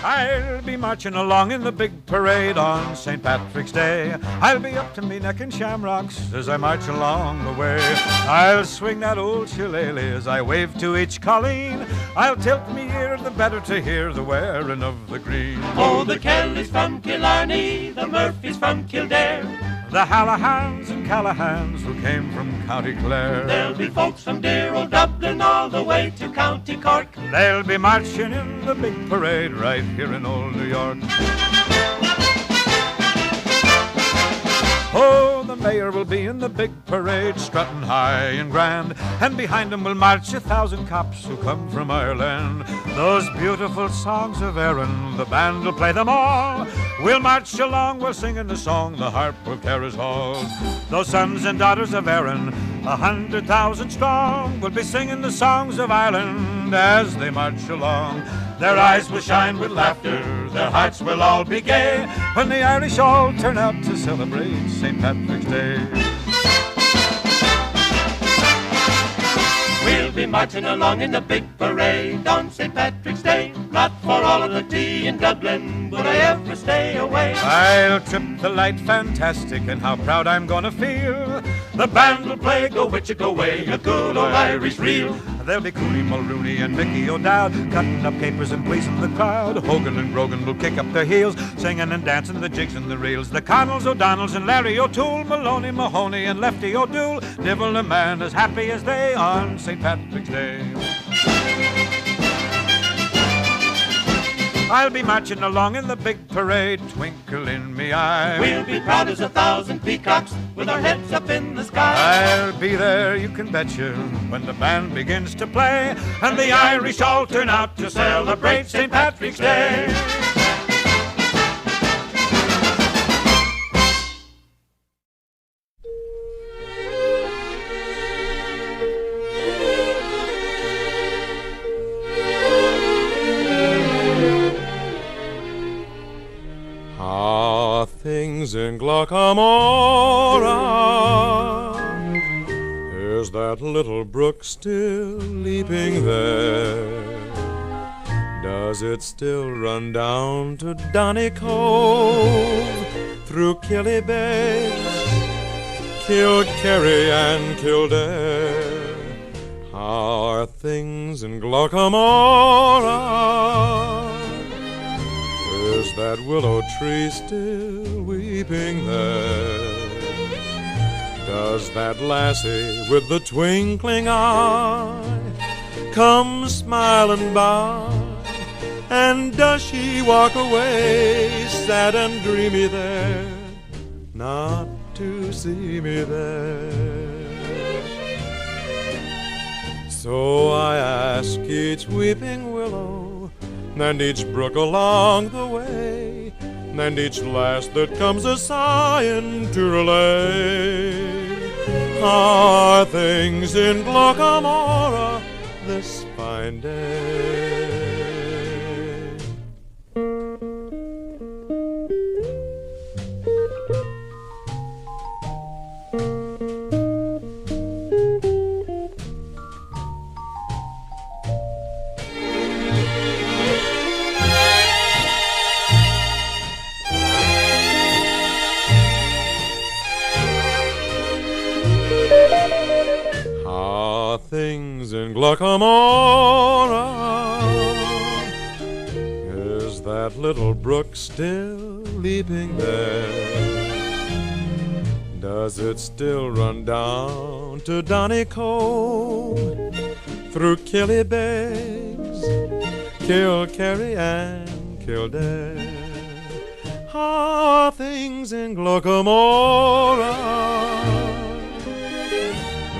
I'll be marching along in the big parade on St. Patrick's Day. I'll be up to me neck in shamrocks as I march along the way. I'll swing that old shillelagh as I wave to each colleen. I'll tilt me ear the better to hear the wearing of the green. Oh, the Kellys from Killarney, the Murphys from Kildare, the Hallahans and Callahans who came from County Clare. There'll be folks from dear old Dublin all the way to County Cork. They'll be marching in the big parade right here in old New York. Oh, the mayor will be in the big parade, strutting high and grand, and behind him will march 1,000 cops who come from Ireland. Those beautiful songs of Erin, the band will play them all. We'll march along, we'll sing in the song, the harp will carry us all. Those sons and daughters of Erin, 100,000 strong, will be singing the songs of Ireland as they march along. Their eyes will shine with laughter, their hearts will all be gay, when the Irish all turn out to celebrate St. Patrick's Day. We'll be marching along in the big parade on St. Patrick's Day. Not for all of the tea in Dublin would I ever stay away. I'll trip the light fantastic, and how proud I'm gonna feel. The band will play Go Witcha Go Way, a good old Irish reel. There'll be Cooney Mulrooney and Mickey O'Dowd cutting up capers and pleasing the crowd. Hogan and Grogan will kick up their heels, singing and dancing the jigs and the reels. The Connells, O'Donnells and Larry O'Toole, Maloney, Mahoney and Lefty O'Doul, divil a man as happy as they on St. Patrick's Day. I'll be marching along in the big parade, twinkle in me eye. We'll be proud as 1,000 peacocks with our heads up in the sky. I'll be there, you can betcha, when the band begins to play, and the Irish all turn out to celebrate St. Patrick's Day. Things in Glockamora. Is that little brook still leaping there? Does it still run down to Donicove, through Killybegs, Kilkerry and Kildare? How are things in Glockamora? Is that willow tree still weeping there? Does that lassie with the twinkling eye come smiling by? And does she walk away sad and dreamy there, not to see me there? So I ask each weeping willow and each brook along the way, and each lass that comes a-sighing to relay, how are things in Glockamora this fine day? Things in Glockamora. Is that little brook still leaping there? Does it still run down to Donicove, through Killybegs, Kilkerry and Kildare? How are things in Glockamora?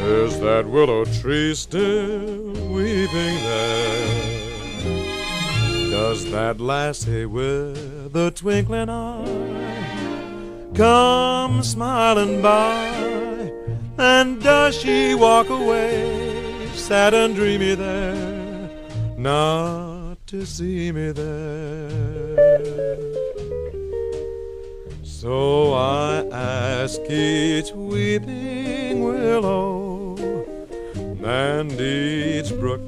Is that willow tree still weeping there? Does that lassie with the twinkling eye come smiling by? And does she walk away sad and dreamy there, not to see me there? So I ask each weeping willow and each brook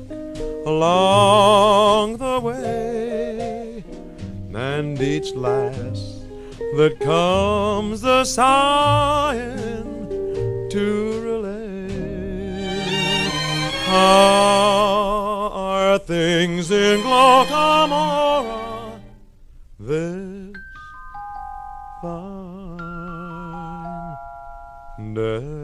along the way, and each lass that comes a sighing to relay are things in Glockamora this fine day.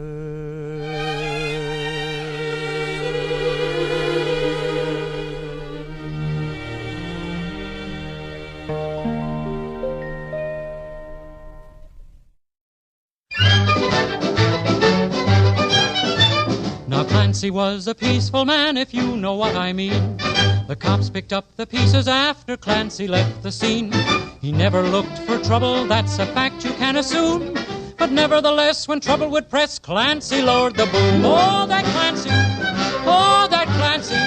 Clancy was a peaceful man, if you know what I mean. The cops picked up the pieces after Clancy left the scene. He never looked for trouble, that's a fact you can assume. But nevertheless, when trouble would press, Clancy lowered the boom. Oh, that Clancy! Oh, that Clancy!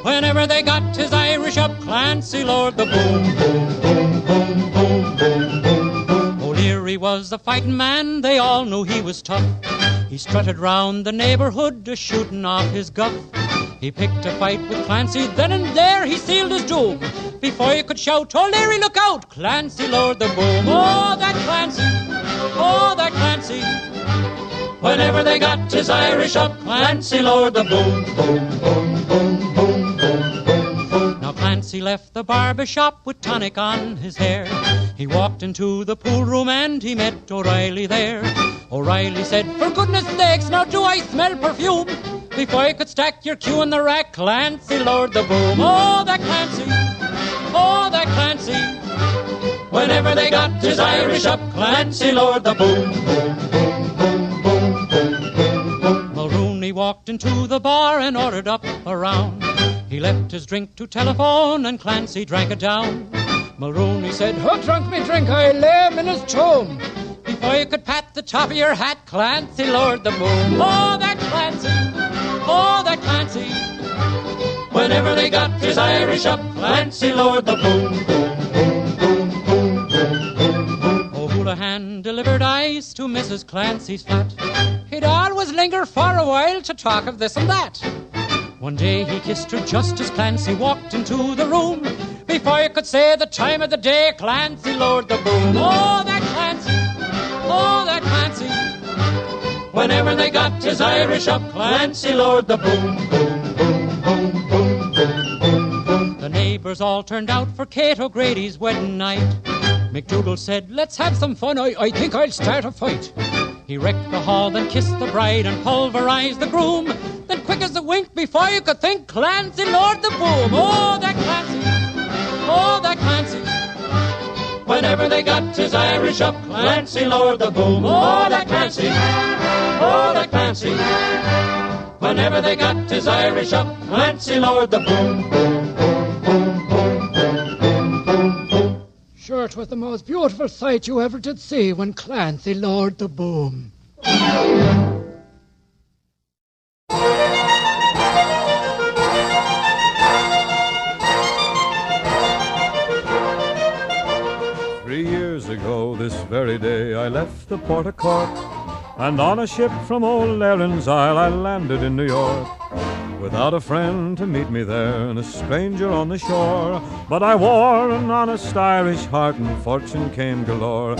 Whenever they got his Irish up, Clancy lowered the boom. Boom, boom, boom, boom, boom, boom, boom. O'Leary was a fighting man, they all knew he was tough. He strutted round the neighborhood, shooting off his guff. He picked a fight with Clancy, then and there he sealed his doom. Before you could shout, "O'Leary, look out!" Clancy lowered the boom. Oh, that Clancy! Oh, that Clancy! Whenever they got his Irish up, Clancy lowered the boom. Boom, boom, boom, boom, boom, boom, boom. Now Clancy left the barber shop with tonic on his hair. He walked into the pool room and he met O'Reilly there. O'Reilly said, "For goodness sakes, now do I smell perfume?" Before you could stack your cue in the rack, Clancy lowered the boom. Oh, that Clancy! Oh, that Clancy! Whenever they got his Irish up, Clancy lowered the boom. Boom, boom, boom, boom, boom, boom, boom. Mulrooney walked into the bar and ordered up a round. He left his drink to telephone and Clancy drank it down. Mulrooney said, "Who drunk me drink? I lay him in his tomb." Before you could pat the top of your hat, Clancy lowered the boom. Oh, that Clancy! Oh, that Clancy! Whenever they got his Irish up, Clancy lowered the boom. Boom, boom, boom, boom, boom, boom, boom. O'Houlihan delivered ice to Mrs. Clancy's flat. He'd always linger for a while to talk of this and that. One day he kissed her just as Clancy walked into the room. Before you could say the time of the day, Clancy lowered the boom. Oh, that Clancy! Oh, that Clancy! Whenever they got his Irish up, Clancy lowered the boom. Boom, boom, boom, boom, boom, boom, boom. The neighbors all turned out for Kate O'Grady's wedding night. McDougall said, "Let's have some fun, I think I'll start a fight." He wrecked the hall, then kissed the bride and pulverized the groom. Then quick as a wink, before you could think, Clancy lowered the boom. Oh, that Clancy! Oh, that Clancy! Whenever they got his Irish up, Clancy lowered the boom. Oh, that Clancy! Oh, that Clancy! Whenever they got his Irish up, Clancy lowered the boom. Boom, boom, boom, boom, boom, boom, boom, boom. Sure, 'twas the most beautiful sight you ever did see when Clancy lowered the boom. 3 years ago, this very day, I left the Port of Cork, and on a ship from old Erin's Isle I landed in New York. Without a friend to meet me there, and a stranger on the shore, but I wore an honest Irish heart, and fortune came galore.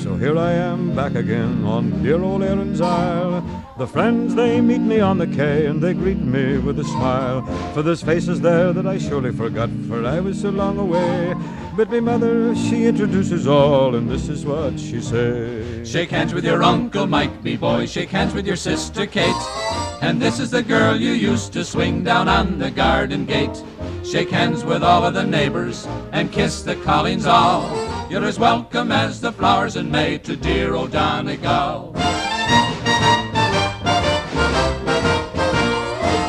So here I am back again on dear old Erin's Isle. The friends, they meet me on the quay, and they greet me with a smile. For there's faces there that I surely forgot, for I was so long away. But me mother, she introduces all, and this is what she says. "Shake hands with your Uncle Mike, me boy, shake hands with your sister Kate. And this is the girl you used to swing down on the garden gate. Shake hands with all of the neighbors, and kiss the colleens all. You're as welcome as the flowers in May to dear old Donegal."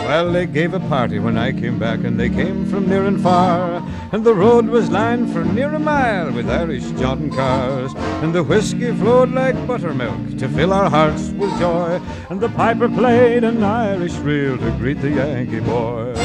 Well, they gave a party when I came back, and they came from near and far, and the road was lined for near a mile with Irish jaunting cars, and the whiskey flowed like buttermilk to fill our hearts with joy, and the piper played an Irish reel to greet the Yankee boy.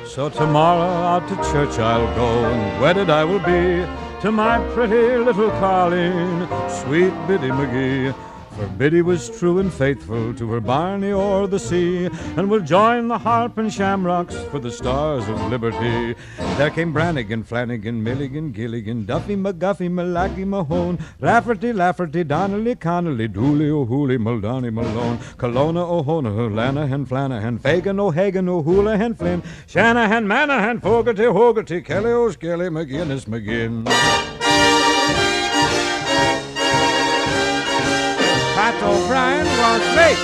So tomorrow out to church I'll go, and wedded I will be to my pretty little Colleen, sweet Biddy McGee. For Biddy was true and faithful to her Barney o'er the sea, and will join the harp and shamrocks for the stars of liberty. There came Brannigan, Flanagan, Milligan, Gilligan, Duffy, McGuffey, Malacky, Mahone, Rafferty, Lafferty, Donnelly, Connolly, Dooley, O'Hooley, Muldowney, Malone, Kelowna, O'Hona, Lanahan, Flanahan, Fagan, O'Hagan, O'Houlihan, Flynn, Shanahan, Manahan, Fogarty, Hogarty, Kelly, O'Skelly, McGinnis, McGinn. Pat O'Brien was late.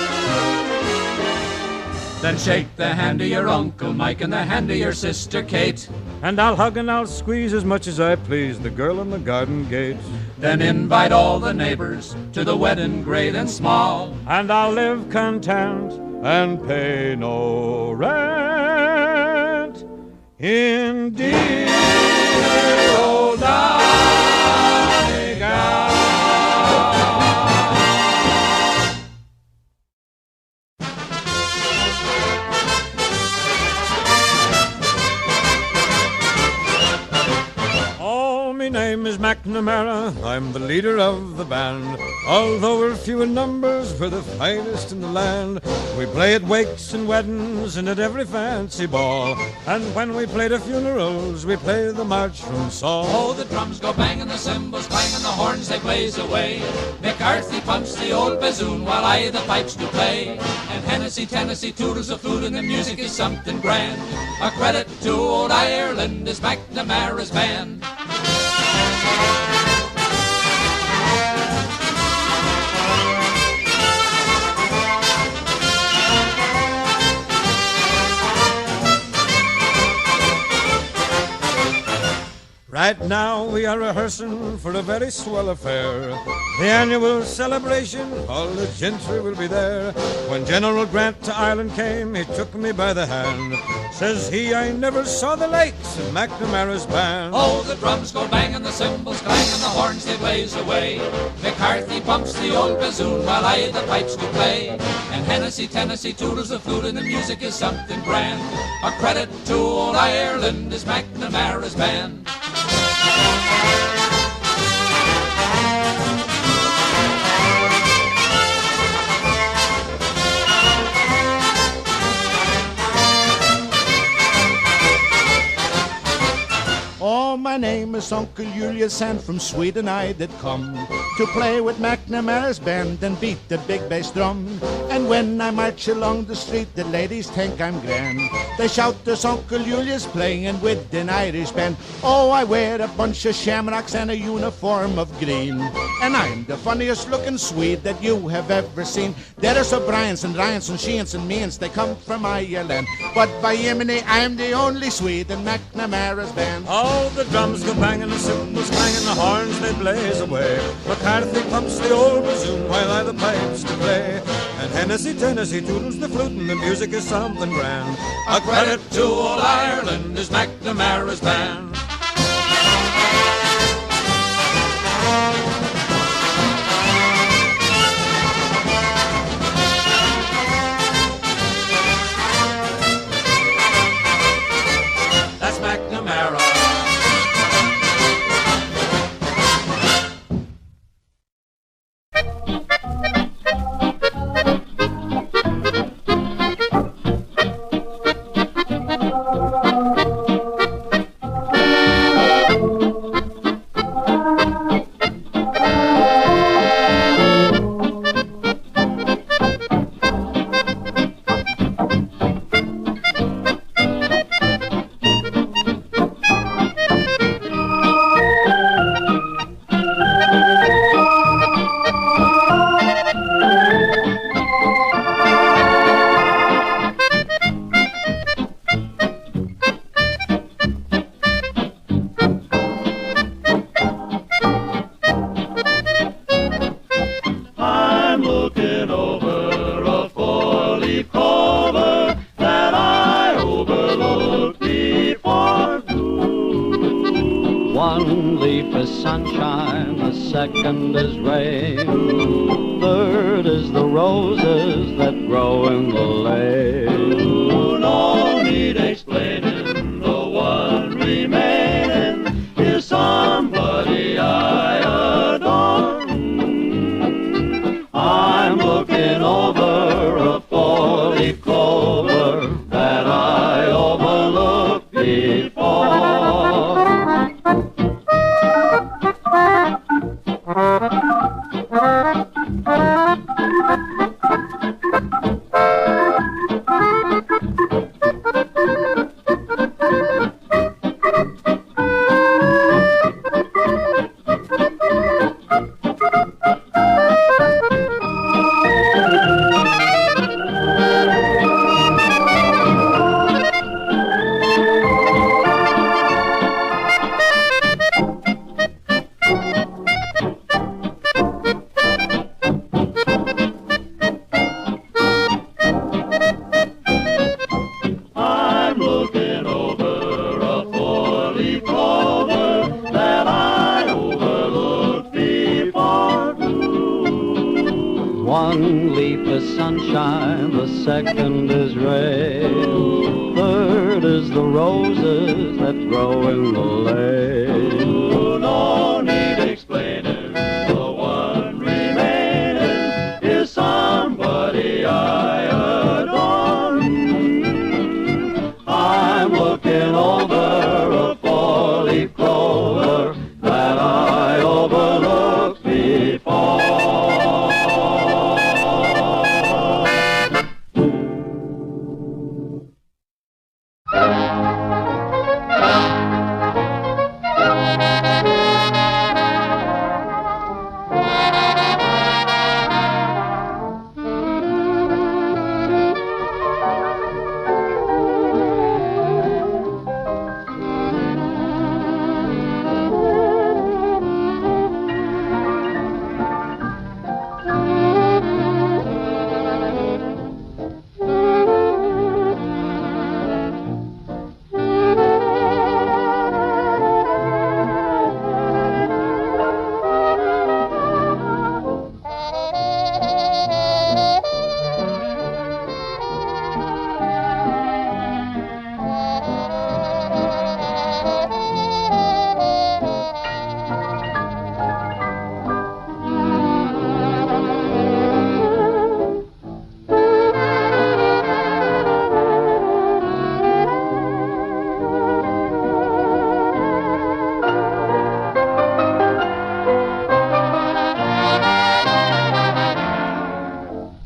Then shake the hand of your Uncle Mike and the hand of your sister Kate. And I'll hug and I'll squeeze as much as I please the girl in the garden gate. Then invite all the neighbors to the wedding great and small. And I'll live content and pay no rent. Indeed, old Donegal. My name is McNamara, I'm the leader of the band. Although we're few in numbers, we're the finest in the land. We play at wakes and weddings and at every fancy ball. And when we play to funerals, we play the march from Saul. Oh, the drums go bang and the cymbals clang and the horns they blaze away. McCarthy pumps the old bassoon while I the pipes do play. And Hennessy, Tennessee tootles the flute and the music is something grand. A credit to old Ireland is McNamara's band. Right now we are rehearsing for a very swell affair. The annual celebration, all the gentry will be there. When General Grant to Ireland came, he took me by the hand. Says he, I never saw the likes of McNamara's band. Oh, the drums go bang and the cymbals clang and the horns they blaze away. McCarthy pumps the old bassoon while I the pipes do play. And Hennessy, Tennessee tootles the flute and the music is something grand. A credit to old Ireland is McNamara's band. Oh, my name is Uncle Julius, and from Sweden I did come to play with McNamara's band and beat the big bass drum. And when I march along the street, the ladies think I'm grand. They shout, there's Uncle Julius playing with an Irish band. Oh, I wear a bunch of shamrocks and a uniform of green, and I'm the funniest looking Swede that you have ever seen. There's O'Briens and Ryans and Sheehan's and Means, they come from Ireland, but by Yemeni I'm the only Swede in McNamara's band. All the drums go banging, the cymbals clang and the horns they blaze away. McCarthy pumps the old bassoon while I the pipes to play. And Hennessy, Tennessee tootles the flute and the music is something grand. A credit to old Ireland is McNamara's band. That's McNamara. One leaf is sunshine, the second is rain, third is the roses that grow in the lane. No need explaining, the one remaining is somebody looking over a four-leaf clover that I overlooked before. One leaf is sunshine, the second is rain, third is the roses that grow in the lane. Oh, no need explaining, the one remaining is somebody I adore. I'm looking over a four-leaf clover that I overlooked before.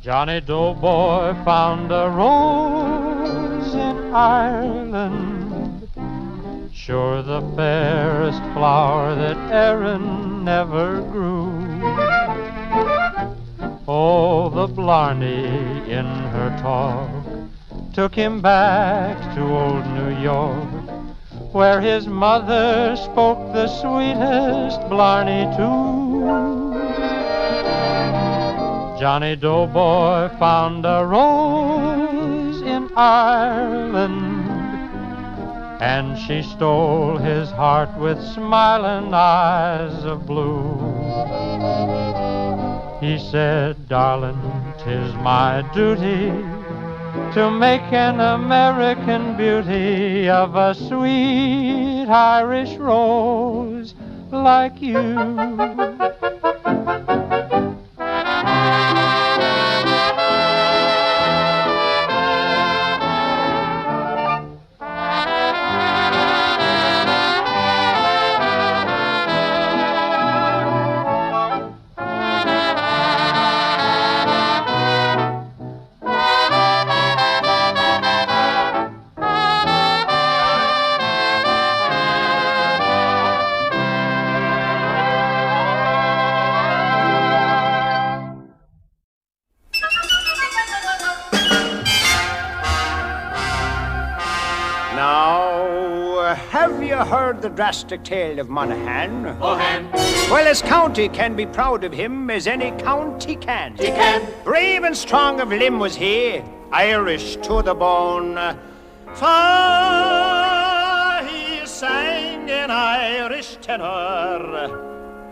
Johnny Doughboy found a rose in Ireland, sure the fairest flower that Erin never grew. Oh, the Blarney in her talk took him back to old New York, where his mother spoke the sweetest Blarney too. Johnny Doughboy found a rose in Ireland, and she stole his heart with smiling eyes of blue. He said, "Darling, 'tis my duty to make an American beauty of a sweet Irish rose like you." Have you heard the drastic tale of Monaghan? Mohan, Well, his county can be proud of him as any county can. he can. Brave and strong of limb was he, Irish to the bone. For he sang in Irish tenor,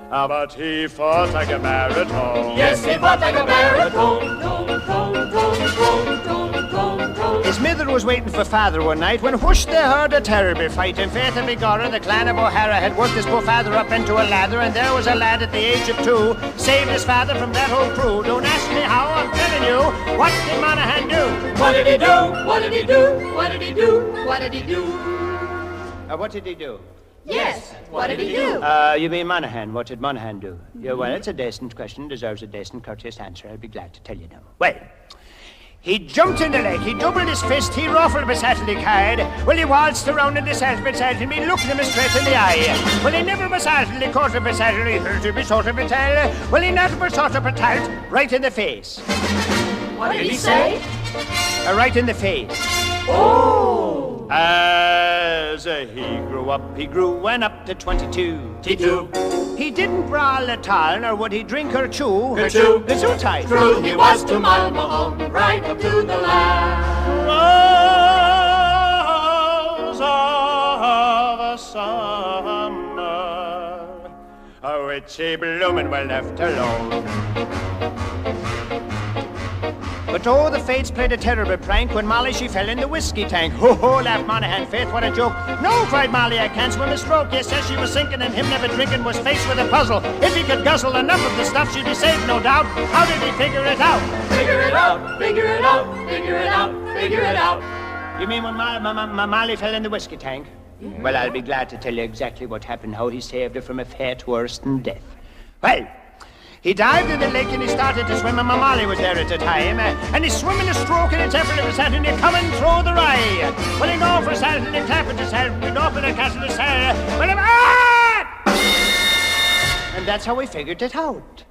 but he fought like a baritone. Yes, he fought like a baritone. Tone, tone, tone, tone, tone, tone, tone. His mither was waiting for father one night when whoosh they heard a terrible fight. In faith and begorra, the clan of O'Hara had worked his poor father up into a lather, and there was a lad at the age of 2 saved his father from that whole crew. Don't ask me how, I'm telling you. What did Monaghan do? What did he do? What did he do? What did he do? What did he do? What did he do? Yes, what did he do? You mean Monaghan. What did Monaghan do? Yeah, well, it's a decent question, deserves a decent, courteous answer. I'll be glad to tell you now. Well, he jumped in the lake, he doubled his fist, he ruffled beside the card. Well, he waltzed around in the sand beside him, he looked him straight in the eye. Well, he never beside him, he caught him beside him, he heard him, he sort of tell. Well, he never sort of talt right in the face. What did he say? Right in the face. Oh! As he grew up, he went up to 22. T2. He didn't brawl at all, nor would he drink or chew. Chew. The tight. True, he was to Malmahon, right up to the land. Rose of a summer, which he bloomin' well left alone. But oh, the fates played a terrible prank when Molly, she fell in the whiskey tank. Ho ho, laughed Monaghan, faith, what a joke. No, cried Molly, I can't swim a stroke. Yes, says she was sinking and him never drinking, was faced with a puzzle. If he could guzzle enough of the stuff, she'd be saved, no doubt. How did he figure it out? Figure it out, figure it out, figure it out, figure it out. You mean when Molly fell in the whiskey tank? Yeah. Well, I'll be glad to tell you exactly what happened, how he saved her from a fate worse than death. Well, he dived in the lake and he started to swim, and my Molly was there at the time. And he's swimming a stroke and it's effort of his head, and he come and throw the rye. Well, he go for salt and he clap at his head, and he go for the castle of salt. Well, and that's how we figured it out.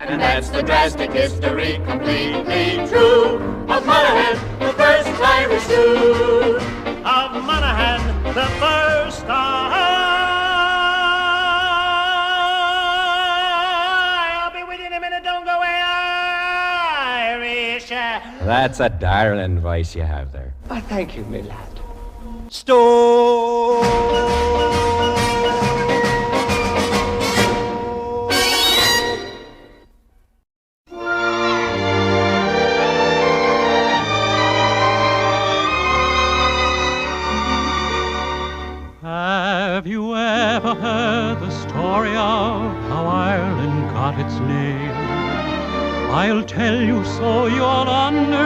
And that's the drastic history, completely true, of Monaghan, the first Irish Jew. Of Monaghan, the first That's a darling voice you have there. Oh, thank you, my lad. Stone. Have you ever heard the story of how Ireland got its name? I'll tell you so you'll understand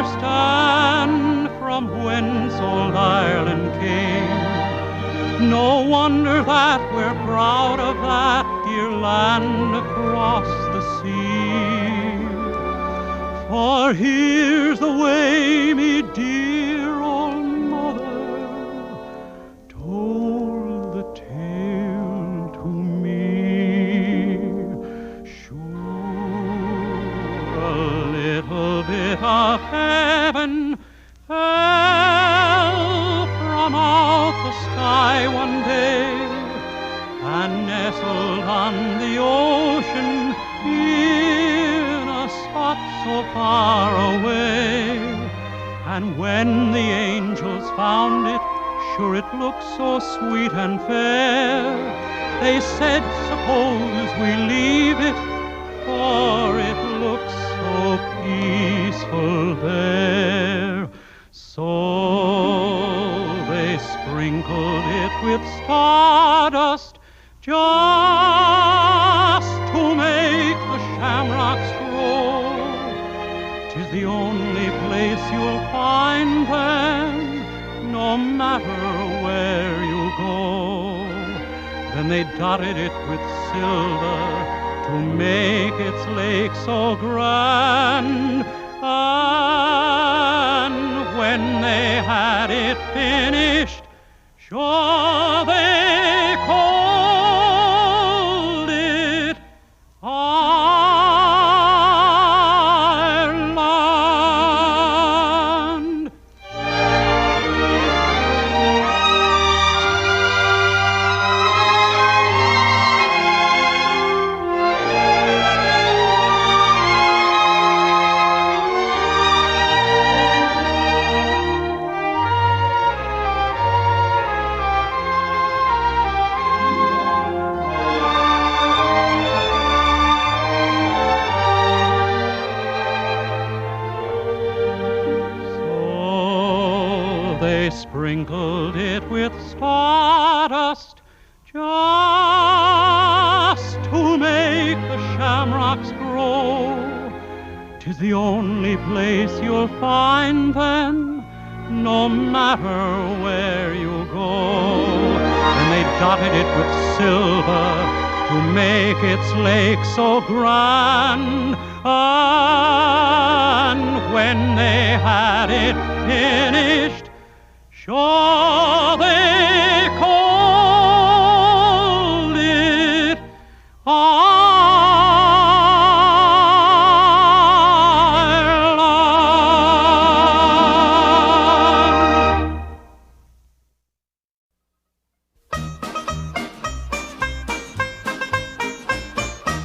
from whence old Ireland came. No wonder that we're proud of that dear land across the sea. For here's the way me dear old mother told the tale to me. Little bit of heaven fell from out the sky one day and nestled on the ocean in a spot so far away. And when the angels found it, sure it looked so sweet and fair, they said, suppose we leave it, for it looks so peaceful there. So they sprinkled it with stardust just to make the shamrocks grow. 'Tis the only place you'll find them, no matter where you go. Then they dotted it with silver to make its lake so grand. And when they had it finished, sure they called it Ireland. they sprinkled it with stardust just to make the shamrocks grow. 'Tis the only place you'll find them, no matter where you go. And they dotted it with silver to make its lake so grand. And when they had it finished, sure they called it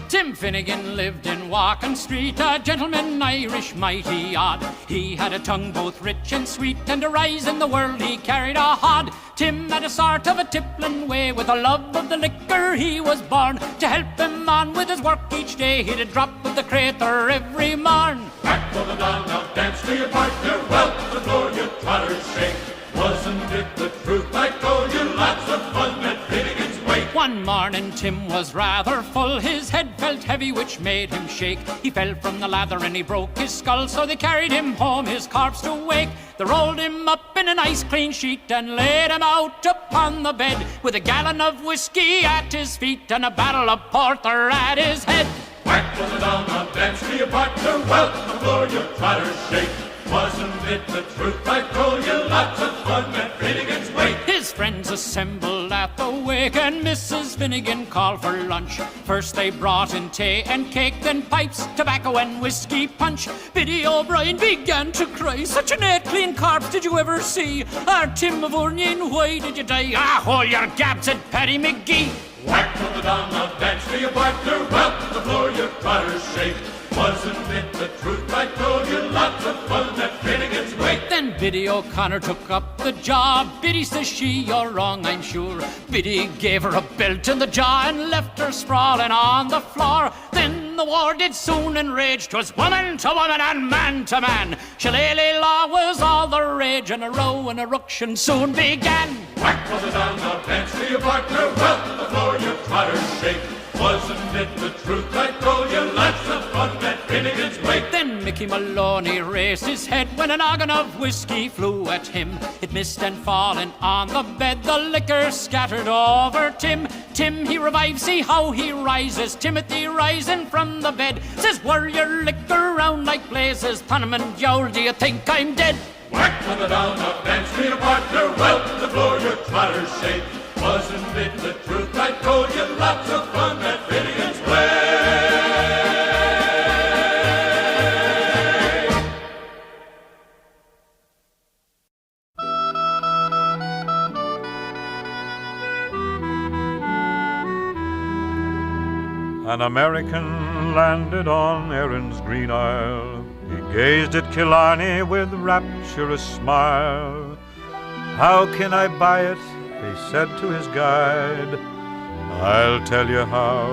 Tim Finnegan lived in Walken Street, a gentleman Irish mighty odd. He had a tongue both rich and sweet, and a rise in the world he carried a hod. Tim had a sort of a tippling way, with a love of the liquor he was born. To help him on with his work each day, he'd a drop of the crater every morn. Back for the dawn, now dance to your partner, well, the floor your trotters shake. Wasn't it the truth I told you? Lots of fun at Finnegan's Wake. One morning Tim was rather full, his head felt heavy which made him shake. He fell from the ladder and he broke his skull, so they carried him home, his corpse to wake. They rolled him up in a nice clean sheet and laid him out upon the bed, with a gallon of whiskey at his feet and a barrel of porter at his head. Whack for the dawn, now dance to your partner, well, the floor your trotters shake. Wasn't it the truth I told you? Lots of fun at Finnegan's Wake. His friends assembled at the wake, and Mrs. Finnegan called for lunch. First they brought in tea and cake, then pipes, tobacco and whiskey punch. Biddy O'Brien began to cry, such a neat clean corpse did you ever see? Our Tim of Onion, why did you die? Ah, hold your gab, said Paddy McGee. Whack for the dawn, now dance to your partner, well, the floor your trotters shake. Wasn't it the truth I told you? Lots of fun at Finnegan's Wake. Then Biddy O'Connor took up the job. Biddy says she, you're wrong, I'm sure. Biddy gave her a belt in the jaw and left her sprawling on the floor. Then the war did soon enrage. 'Twas woman to woman and man to man. Shillelagh law was all the rage, and a row and a ruction soon began. Whack for the dawn, now dance to your partner, well, the floor your trotters shake. Wasn't it the truth I told you? Lots of fun at Finnegan's Wake. Then Mickey Maloney raised his head when a noggin of whiskey flew at him. It missed and falling on the bed, the liquor scattered over Tim. Tim, he revives, see how he rises. Timothy rising from the bed says, whirl your liquor round like blazes. Thunham and Jowl, do you think I'm dead? Whack for the dawn, now dance to your partner, well, the floor your trotters shake. Wasn't it the truth I told you? Lots of fun at Finnegan's Wake. An American landed on Erin's green isle. He gazed at Killarney with rapturous smile. How can I buy it? He said to his guide. I'll tell you how,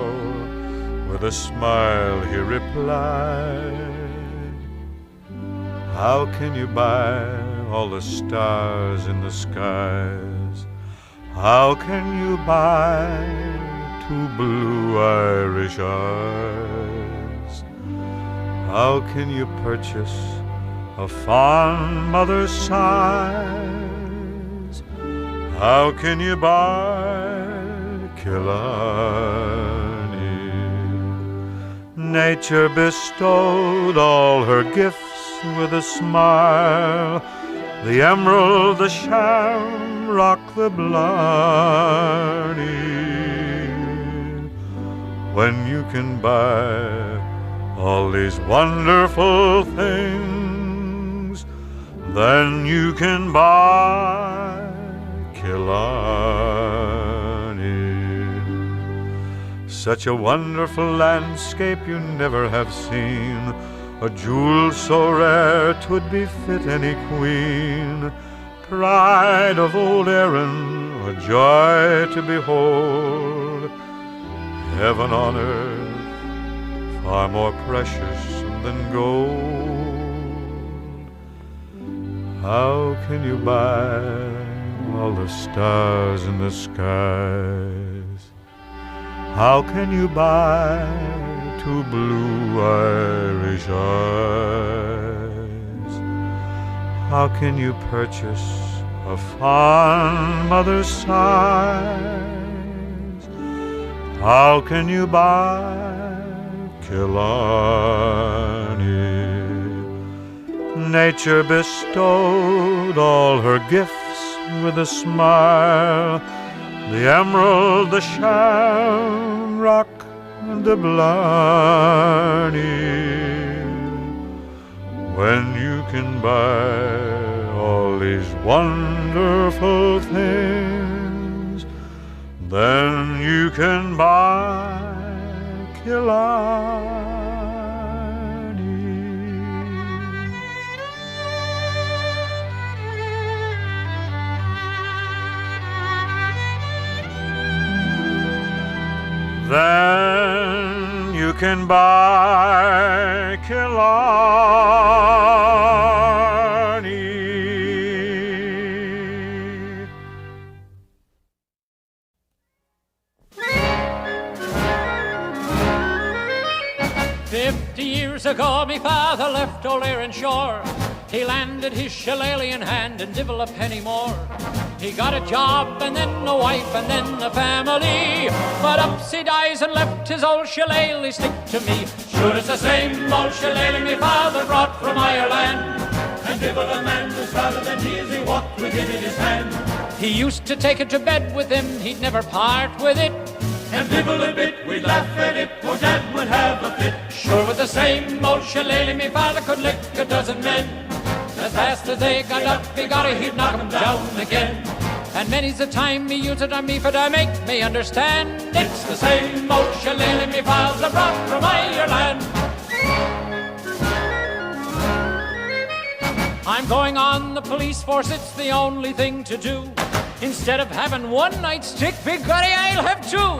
with a smile he replied. How can you buy all the stars in the skies? How can you buy two blue Irish eyes? How can you purchase a fond mother's sighs? How can you buy Killarney? Nature bestowed all her gifts with a smile, the emerald, the shamrock, the blarney. When you can buy all these wonderful things, then you can buy Killarney. Such a wonderful landscape you never have seen, a jewel so rare 'twould befit any queen. Pride of old Erin, a joy to behold, heaven on earth, far more precious than gold. How can you buy all the stars in the skies? How can you buy two blue Irish eyes? How can you purchase a fond mother's sighs? How can you buy Killarney? Nature bestowed all her gifts with a smile, the emerald, the shamrock, and the blarney. When you can buy all these wonderful things, then you can buy Killarney. Then you can buy Killarney. 50 years ago, me father left old Erin Shore. He landed his shillelagh in hand and divil a penny more. He got a job and then a wife and then a family, but ups he dies and left his old shillelagh stick to me. Sure, it's the same old shillelagh me father brought from Ireland, and divil a man was prouder than he as he walked with it in his hand. He used to take it to bed with him, he'd never part with it. And divil a bit, we'd laugh at it, poor Dad would have a fit. Sure, with the same old shillelagh me father could lick a dozen men. As fast as they got up, he'd knock 'em down again. And many's the time me use it on me for to make me understand. It's the same old shillelagh me father brought from Ireland. I'm going on the police force, it's the only thing to do. Instead of having one night stick, biggory, I'll have two.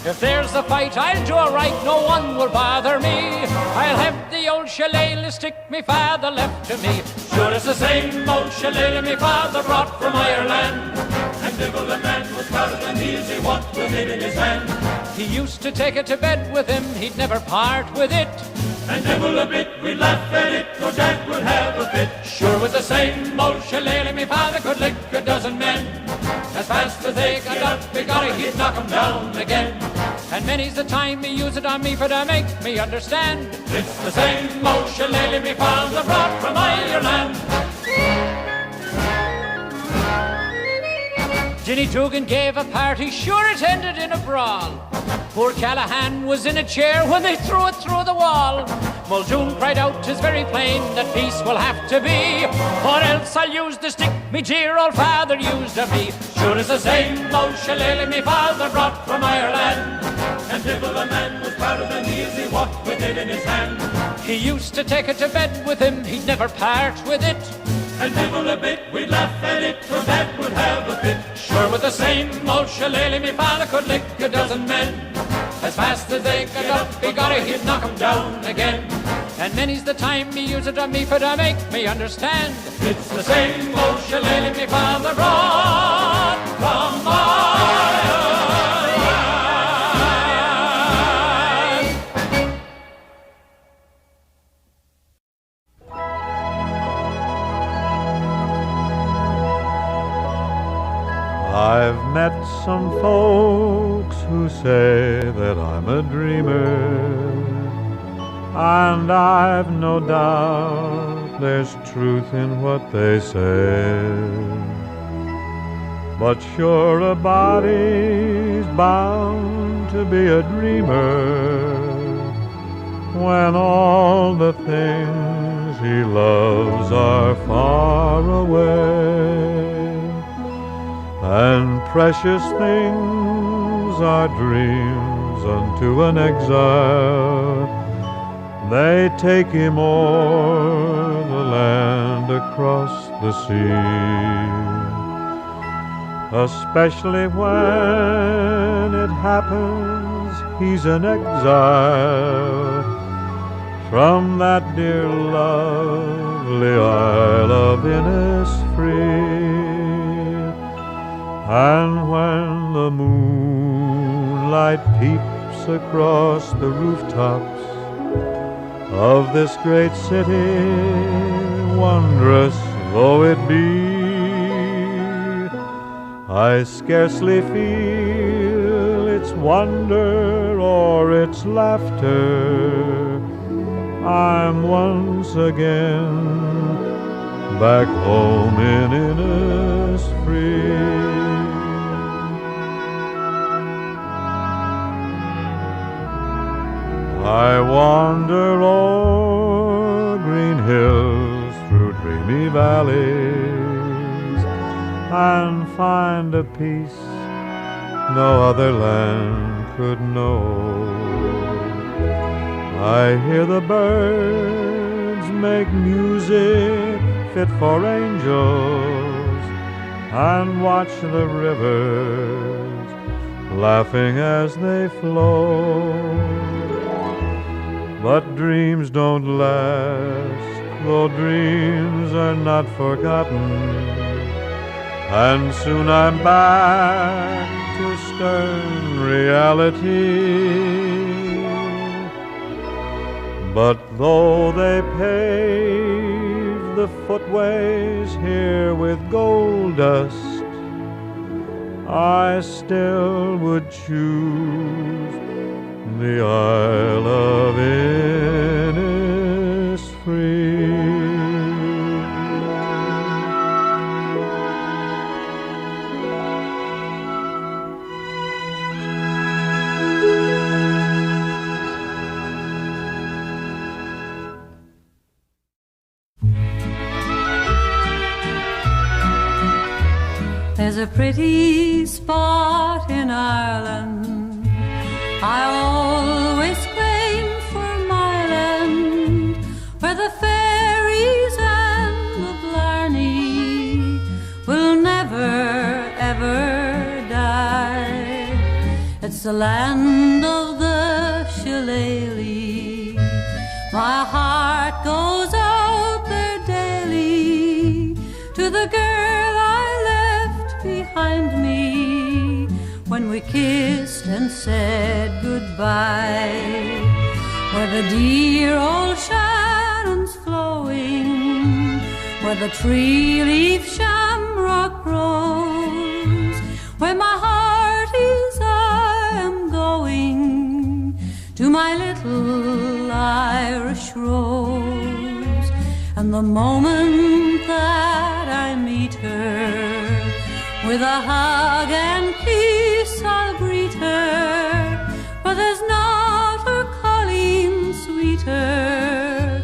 If there's a fight, I'll do it right, no one will bother me. I'll have the old shillelagh stick me father left to me. Sure, it's the same old shillelagh me father brought from Ireland, and divil a man was prouder than he as he walked with it in his hand. He used to take it to bed with him, he'd never part with it. And divil a bit, we'd laugh at it, or Dad would have a fit. Sure, with the same old shillelagh me father could lick a dozen men. As fast as they got up, he'd knock 'em down again. And many's the time he used it on me for to make me understand. It's the same old shillelagh me father brought from Ireland. Ginny Dugan gave a party, sure it ended in a brawl. Poor Callahan was in a chair when they threw it through the wall. Muldoon cried out, 'tis very plain that peace will have to be, or else I'll use the stick me dear old father used of me. Sure, it's the same old shillelagh me father brought from Ireland, and divil a man was prouder than he as he walked with it in his hand. He used to take it to bed with him, he'd never part with it. And divil a bit, we'd laugh at it, or Dad would have a fit. Sure, with the same old shillelagh me father could lick a dozen men. As fast as they got up, he'd knock 'em down again. And many's the time he used it on me for to make me understand. It's the same old shillelagh me father brought from Ireland. I've met some folks who say that I'm a dreamer, and I've no doubt there's truth in what they say. But sure, a body's bound to be a dreamer when all the things he loves are far away. And precious things are dreams unto an exile. They take him o'er the land across the sea. Especially when it happens he's in exile, from that dear lovely Isle of Innisfree. And when the moonlight peeps across the rooftops of this great city, wondrous though it be, I scarcely feel its wonder or its laughter. I'm once again back home in Innisfree. I wander o'er green hills, through dreamy valleys, and find a peace no other land could know. I hear the birds make music fit for angels, and watch the rivers laughing as they flow. But dreams don't last, though dreams are not forgotten, and soon I'm back to stern reality. But though they pave the footways here with gold dust, I still would choose the Isle of Innisfree. There's a pretty spot in Ireland I always claim for my land, where the fairies and the blarney will never ever die. It's the land of the shillelagh. My heart goes out there daily to the girl I left behind me when we kissed and said goodbye, where the dear old Shannon's flowing, where the tree-leaf shamrock grows, where my heart is I am going to my little Irish rose. And the moment that I meet her, with a hug and kiss I'll greet her, for there's not a colleen sweeter,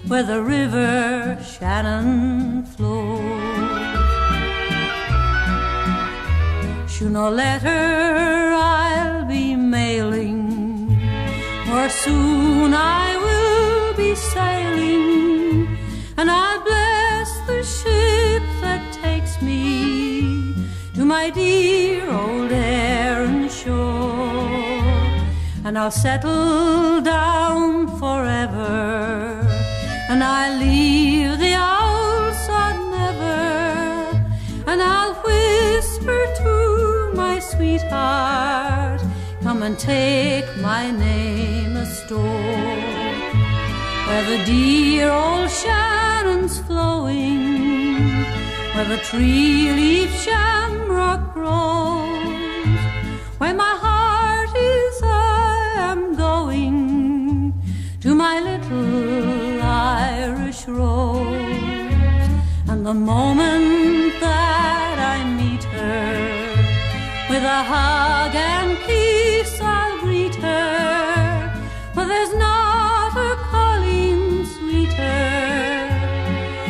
where the river Shannon flows. Sooner or later I'll be mailing, or soon I will be sailing, and I'll bless the ship that takes me to my dear old Erin shore. And I'll settle down forever, and I'll leave the old sod never, and I'll whisper to my sweetheart, come and take my name a store, where the dear old Shannon's flowing, where the tree-leaf shamrock grows, where my heart is I am going to my little Irish rose. And the moment that I meet her, with a hug and kiss I'll greet her, for there's not a colleen sweeter,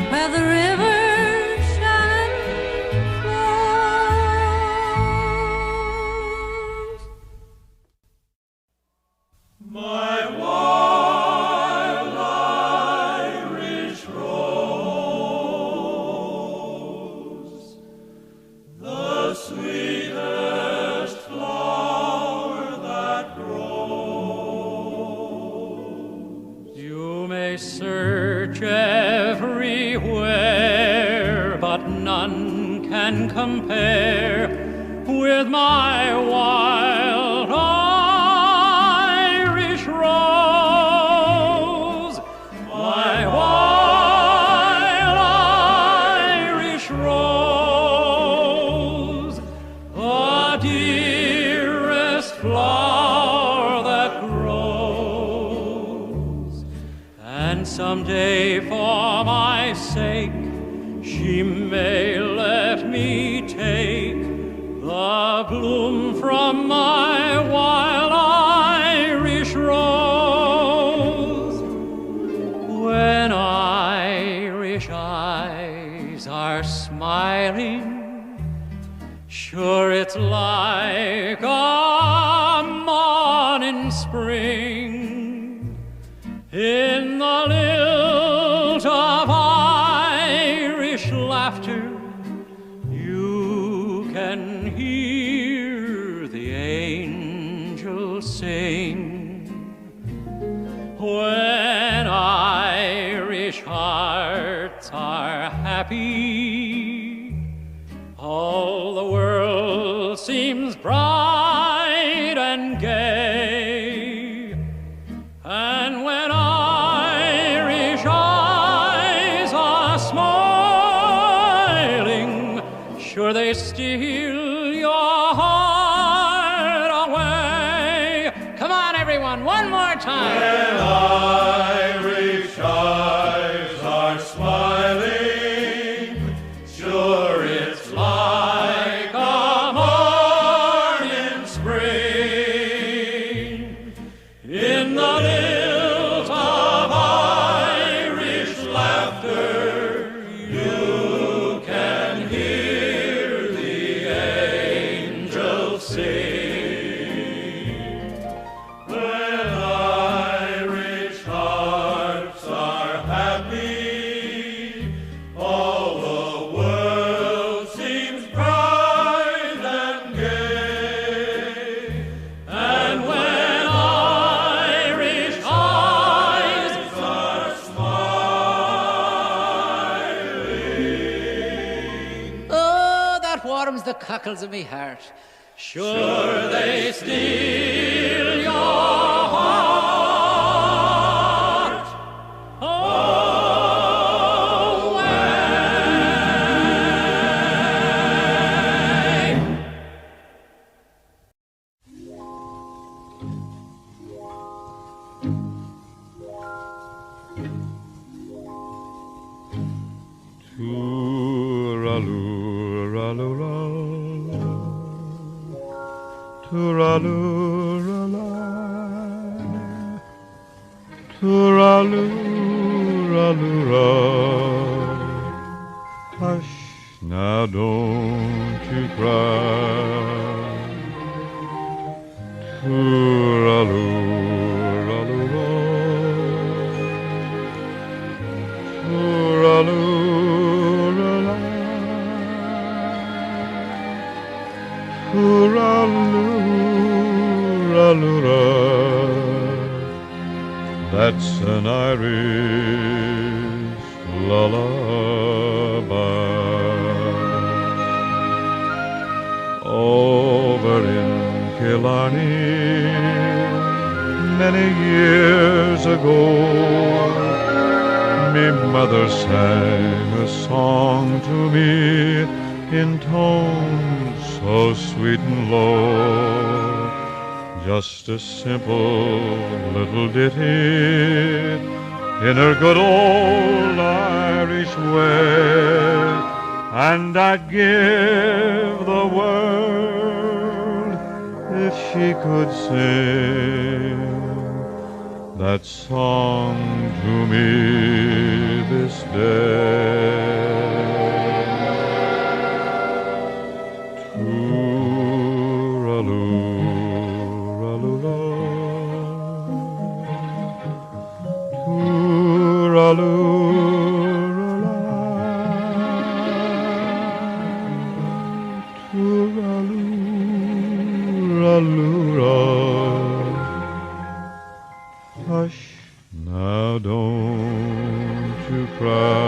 where the river sweetest flower. search everywhere, but none can compare with my wild Irish rose. My wild Irish rose, the dearest flower that grows. And someday for my sake she may let me take the bloom from my wild Irish rose. When Irish eyes are smiling, sure it's like a morning spring in the lilt of Irish laughter. You can hear the angels sing. When Irish hearts are happy, all the world seems bright and gay. And when Irish eyes are smiling, sure they steal your heart away. Come on, everyone, one more time. When Irish eyes are smiling, sure it's like a morning spring in the lilt of Irish laughter. You can hear the angels sing. When Irish hearts are happy, all the world seems bright and gay. And when Irish eyes are smiling, Oh, that warms the cockles of me heart. sure they steal your heart away. Tooraloo-raloo-ra, tooraloo-ra-la, tooraloo-raloo-ra. Hush, now don't you cry. Tooraloo-raloo-ra, tooraloo-ra-la, tooraloo-ra-loo-ra. That's an Irish lullaby. Over in Killarney, many years ago, me mother sang a song to me in tones so sweet and low. Just a simple little ditty in her good old Irish way, and I'd give the world if she could sing that song to me this day. Tooraloo-raloo-ra, tooraloo-ra-la, tooraloo-ra-loo-ra. Hush, now don't cry.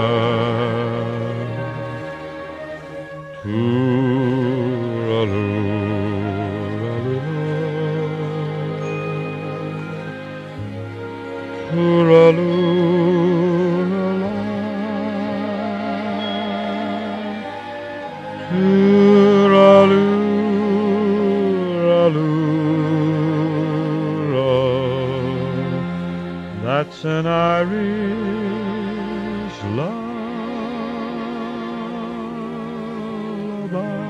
That's an Irish lullaby.